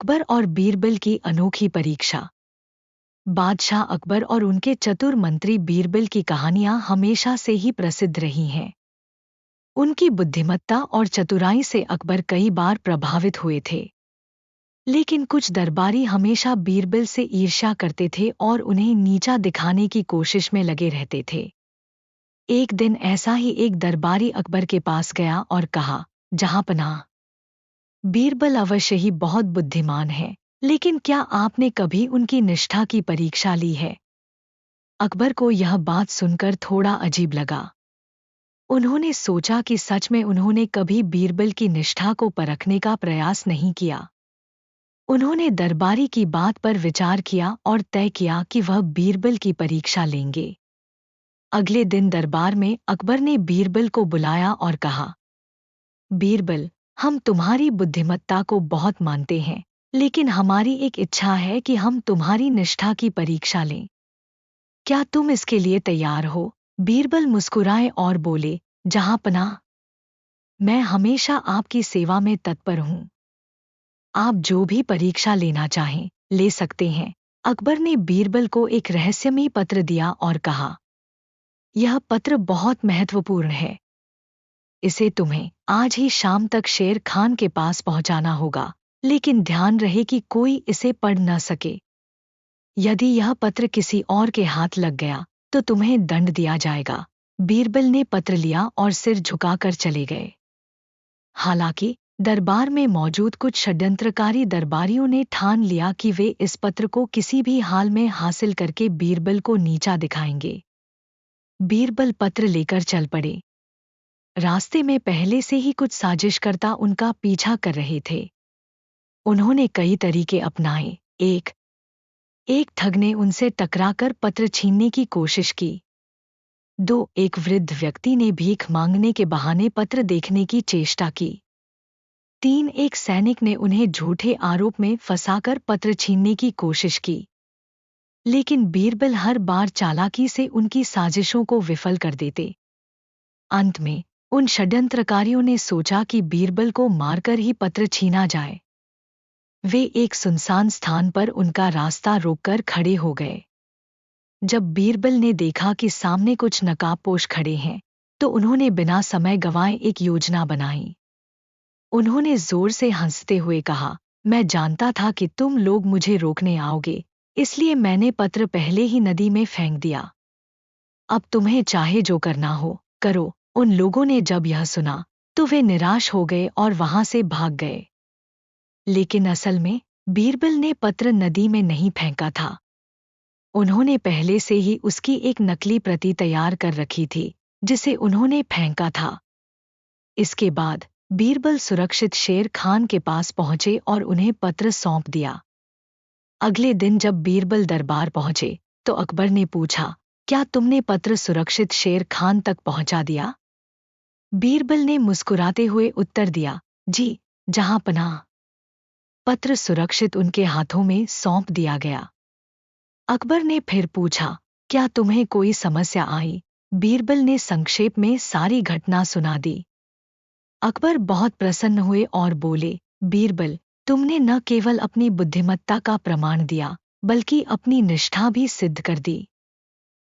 अकबर और बीरबल की अनोखी परीक्षा। बादशाह अकबर और उनके चतुर मंत्री बीरबल की कहानियां हमेशा से ही प्रसिद्ध रही हैं। उनकी बुद्धिमत्ता और चतुराई से अकबर कई बार प्रभावित हुए थे। लेकिन कुछ दरबारी हमेशा बीरबल से ईर्ष्या करते थे और उन्हें नीचा दिखाने की कोशिश में लगे रहते थे। एक दिन ऐसा ही एक दरबारी अकबर के पास गया और कहा, जहांपनाह, बीरबल अवश्य ही बहुत बुद्धिमान है, लेकिन क्या आपने कभी उनकी निष्ठा की परीक्षा ली है? अकबर को यह बात सुनकर थोड़ा अजीब लगा। उन्होंने सोचा कि सच में उन्होंने कभी बीरबल की निष्ठा को परखने का प्रयास नहीं किया। उन्होंने दरबारी की बात पर विचार किया और तय किया कि वह बीरबल की परीक्षा लेंगे। अगले दिन दरबार में अकबर ने बीरबल को बुलाया और कहा, बीरबल, हम तुम्हारी बुद्धिमत्ता को बहुत मानते हैं, लेकिन हमारी एक इच्छा है कि हम तुम्हारी निष्ठा की परीक्षा लें। क्या तुम इसके लिए तैयार हो? बीरबल मुस्कुराए और बोले, जहांपनाह, मैं हमेशा आपकी सेवा में तत्पर हूँ। आप जो भी परीक्षा लेना चाहें, ले सकते हैं। अकबर ने बीरबल को एक रहस्यमयी पत्र दिया और कहा, यह पत्र बहुत महत्वपूर्ण है। इसे तुम्हें आज ही शाम तक शेर खान के पास पहुंचाना होगा, लेकिन ध्यान रहे कि कोई इसे पढ़ न सके। यदि यह पत्र किसी और के हाथ लग गया तो तुम्हें दंड दिया जाएगा। बीरबल ने पत्र लिया और सिर झुकाकर चले गए। हालांकि दरबार में मौजूद कुछ षड्यंत्रकारी दरबारियों ने ठान लिया कि वे इस पत्र को किसी भी हाल में हासिल करके बीरबल को नीचा दिखाएंगे। बीरबल पत्र लेकर चल पड़े। रास्ते में पहले से ही कुछ साजिशकर्ता उनका पीछा कर रहे थे। उन्होंने कई तरीके अपनाए। एक ठग ने उनसे टकराकर पत्र छीनने की कोशिश की। 2, एक वृद्ध व्यक्ति ने भीख मांगने के बहाने पत्र देखने की चेष्टा की। 3, एक सैनिक ने उन्हें झूठे आरोप में फंसाकर पत्र छीनने की कोशिश की। लेकिन बीरबल हर बार चालाकी से उनकी साजिशों को विफल कर देते। अंत में उन षड्यंत्रकारियों ने सोचा कि बीरबल को मारकर ही पत्र छीना जाए। वे एक सुनसान स्थान पर उनका रास्ता रोककर खड़े हो गए। जब बीरबल ने देखा कि सामने कुछ नकाबपोश खड़े हैं, तो उन्होंने बिना समय गंवाए एक योजना बनाई। उन्होंने जोर से हंसते हुए कहा, मैं जानता था कि तुम लोग मुझे रोकने आओगे, इसलिए मैंने पत्र पहले ही नदी में फेंक दिया। अब तुम्हें चाहे जो करना हो, करो। उन लोगों ने जब यह सुना तो वे निराश हो गए और वहां से भाग गए। लेकिन असल में बीरबल ने पत्र नदी में नहीं फेंका था। उन्होंने पहले से ही उसकी एक नकली प्रति तैयार कर रखी थी, जिसे उन्होंने फेंका था। इसके बाद बीरबल सुरक्षित शेर खान के पास पहुंचे और उन्हें पत्र सौंप दिया। अगले दिन जब बीरबल दरबार पहुंचे तो अकबर ने पूछा, क्या तुमने पत्र सुरक्षित शेर खान तक पहुंचा दिया? बीरबल ने मुस्कुराते हुए उत्तर दिया, जी, जहांपनाह। पत्र सुरक्षित उनके हाथों में सौंप दिया गया। अकबर ने फिर पूछा, क्या तुम्हें कोई समस्या आई? बीरबल ने संक्षेप में सारी घटना सुना दी। अकबर बहुत प्रसन्न हुए और बोले, बीरबल, तुमने न केवल अपनी बुद्धिमत्ता का प्रमाण दिया, बल्कि अपनी निष्ठा भी सिद्ध कर दी।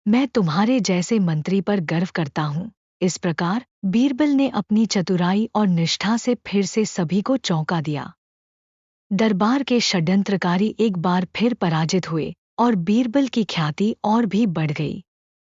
मैं तुम्हारे जैसे मंत्री पर गर्व करता हूँ। इस प्रकार बीरबल ने अपनी चतुराई और निष्ठा से फिर से सभी को चौंका दिया। दरबार के षड्यंत्रकारी एक बार फिर पराजित हुए और बीरबल की ख्याति और भी बढ़ गई।